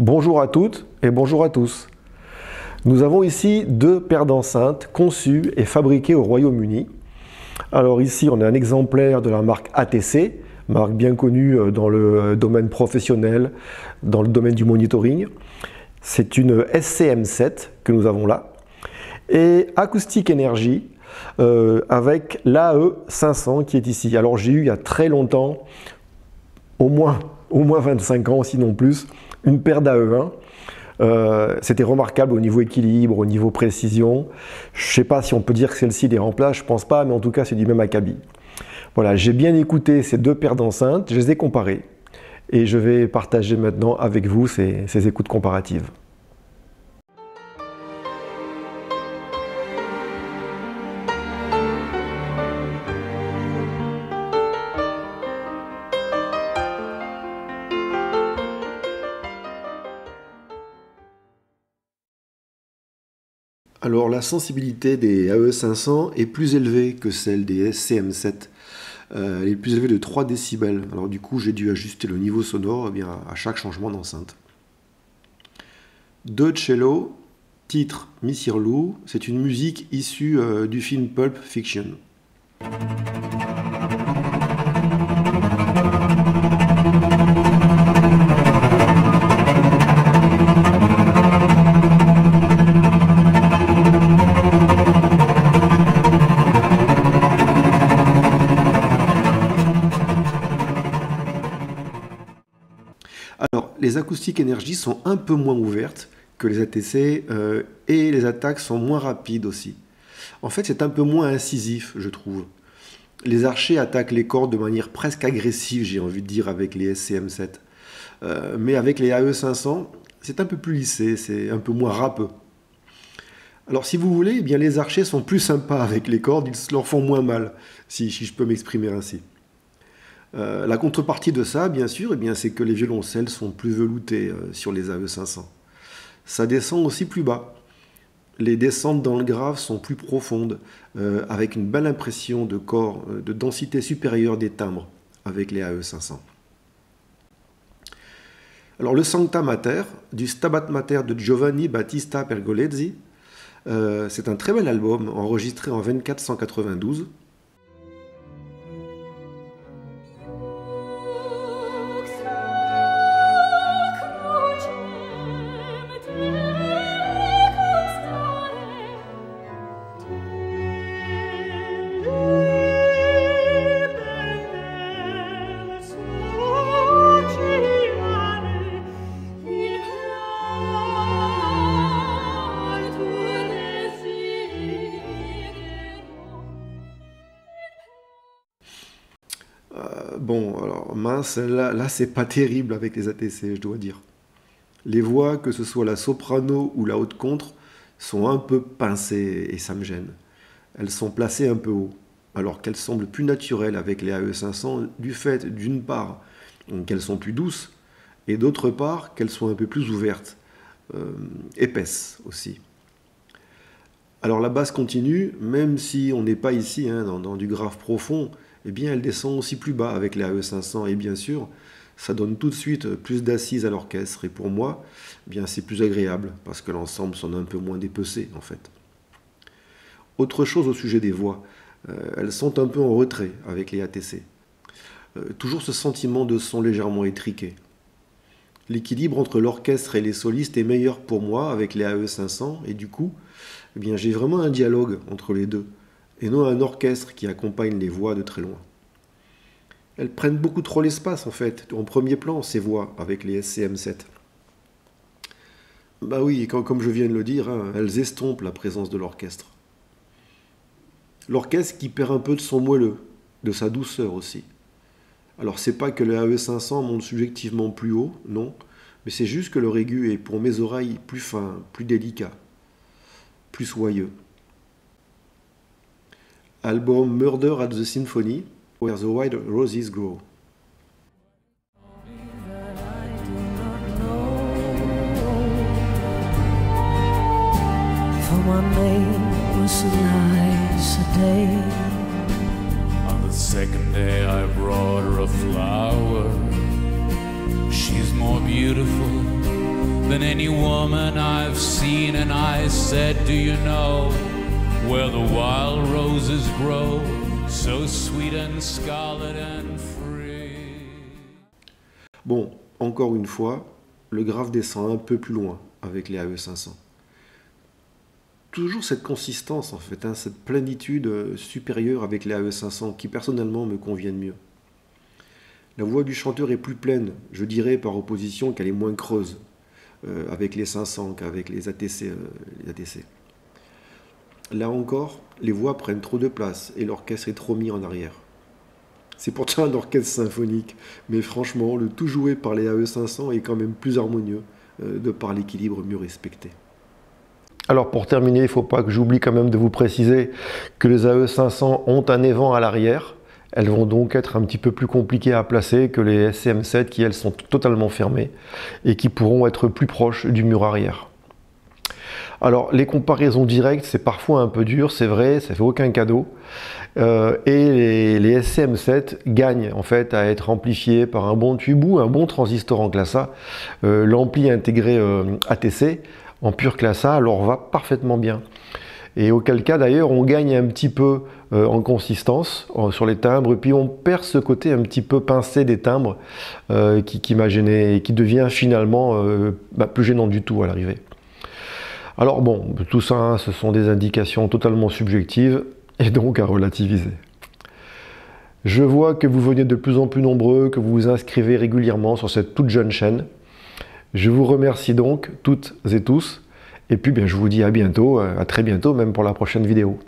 Bonjour à toutes et bonjour à tous. Nous avons ici deux paires d'enceintes conçues et fabriquées au Royaume-Uni. Alors ici, on a un exemplaire de la marque ATC, marque bien connue dans le domaine professionnel, dans le domaine du monitoring. C'est une SCM7 que nous avons là. Et Acoustic Energy avec l'AE500 qui est ici. Alors j'ai eu il y a très longtemps, au moins 25 ans sinon plus, une paire d'AE1. C'était remarquable au niveau équilibre, au niveau précision. Je ne sais pas si on peut dire que celle-ci les remplace, je ne pense pas, mais en tout cas c'est du même acabit. Voilà, j'ai bien écouté ces deux paires d'enceintes, je les ai comparées et je vais partager maintenant avec vous ces écoutes comparatives. Alors la sensibilité des AE500 est plus élevée que celle des SCM7. Elle est plus élevée de 3 décibels. Alors du coup j'ai dû ajuster le niveau sonore à chaque changement d'enceinte. Deux cello, titre Misirlou, c'est une musique issue du film Pulp Fiction. Alors, les Acoustic Energy sont un peu moins ouvertes que les ATC et les attaques sont moins rapides aussi. En fait, c'est un peu moins incisif, je trouve. Les archers attaquent les cordes de manière presque agressive, j'ai envie de dire, avec les SCM7. Mais avec les AE500, c'est un peu plus lissé, c'est un peu moins râpeux. Alors, si vous voulez, eh bien, les archers sont plus sympas avec les cordes, ils leur font moins mal, si je peux m'exprimer ainsi. La contrepartie de ça, bien sûr, c'est que les violoncelles sont plus veloutés sur les AE500. Ça descend aussi plus bas. Les descentes dans le grave sont plus profondes, avec une belle impression de corps, de densité supérieure des timbres avec les AE500. Alors le Sancta Mater, du Stabat Mater de Giovanni Battista Pergolesi, c'est un très bel album enregistré en 2492. Bon, alors mince, là c'est pas terrible avec les ATC, je dois dire. Les voix, que ce soit la soprano ou la haute contre, sont un peu pincées et ça me gêne. Elles sont placées un peu haut, alors qu'elles semblent plus naturelles avec les AE500 du fait, d'une part, qu'elles sont plus douces, et d'autre part, qu'elles sont un peu plus ouvertes, épaisses aussi. Alors la basse continue, même si on n'est pas ici dans du grave profond, eh bien elle descend aussi plus bas avec les AE500 et bien sûr, ça donne tout de suite plus d'assises à l'orchestre et pour moi, c'est plus agréable parce que l'ensemble sonne un peu moins dépecé en fait. Autre chose au sujet des voix, elles sont un peu en retrait avec les ATC. Toujours ce sentiment de son légèrement étriqué. L'équilibre entre l'orchestre et les solistes est meilleur pour moi avec les AE500 et du coup, j'ai vraiment un dialogue entre les deux et non un orchestre qui accompagne les voix de très loin. Elles prennent beaucoup trop l'espace en fait, en premier plan ces voix avec les SCM7. Bah oui, comme je viens de le dire, elles estompent la présence de l'orchestre. L'orchestre qui perd un peu de son moelleux, de sa douceur aussi. Alors c'est pas que le AE500 monte subjectivement plus haut, non, mais c'est juste que leur aigu est pour mes oreilles plus fin, plus délicat, plus soyeux. Album Murder at the Symphony, Where the Wild Roses Grow. For my name was a nice day. On the second day I brought her a flower. She's more beautiful than any woman I've seen. And I said, do you know where the wild roses grow, so sweet and scarlet and free? Bon, encore une fois, le graphe descend un peu plus loin avec les AE500. Toujours cette consistance en fait, hein, cette plénitude supérieure avec les AE500 qui personnellement me conviennent mieux. La voix du chanteur est plus pleine, je dirais par opposition qu'elle est moins creuse avec les 500 qu'avec les ATC. Là encore, les voix prennent trop de place et l'orchestre est trop mis en arrière. C'est pourtant un orchestre symphonique, mais franchement, le tout joué par les AE500 est quand même plus harmonieux de par l'équilibre mieux respecté. Alors pour terminer, il ne faut pas que j'oublie quand même de vous préciser que les AE500 ont un évent à l'arrière. Elles vont donc être un petit peu plus compliquées à placer que les SCM7 qui elles sont totalement fermées et qui pourront être plus proches du mur arrière. Alors les comparaisons directes c'est parfois un peu dur, c'est vrai, ça fait aucun cadeau. Et les SCM7 gagnent en fait à être amplifiés par un bon tube ou un bon transistor en classe A. L'ampli intégré ATC en pure classe A leur va parfaitement bien. Et auquel cas d'ailleurs on gagne un petit peu en consistance sur les timbres, puis on perd ce côté un petit peu pincé des timbres qui m'a gêné et qui devient finalement plus gênant du tout à l'arrivée. Alors bon, tout ça, hein, ce sont des indications totalement subjectives et donc à relativiser. Je vois que vous venez de plus en plus nombreux, que vous vous inscrivez régulièrement sur cette toute jeune chaîne. Je vous remercie donc toutes et tous. Et puis bien, je vous dis à bientôt, à très bientôt, même pour la prochaine vidéo.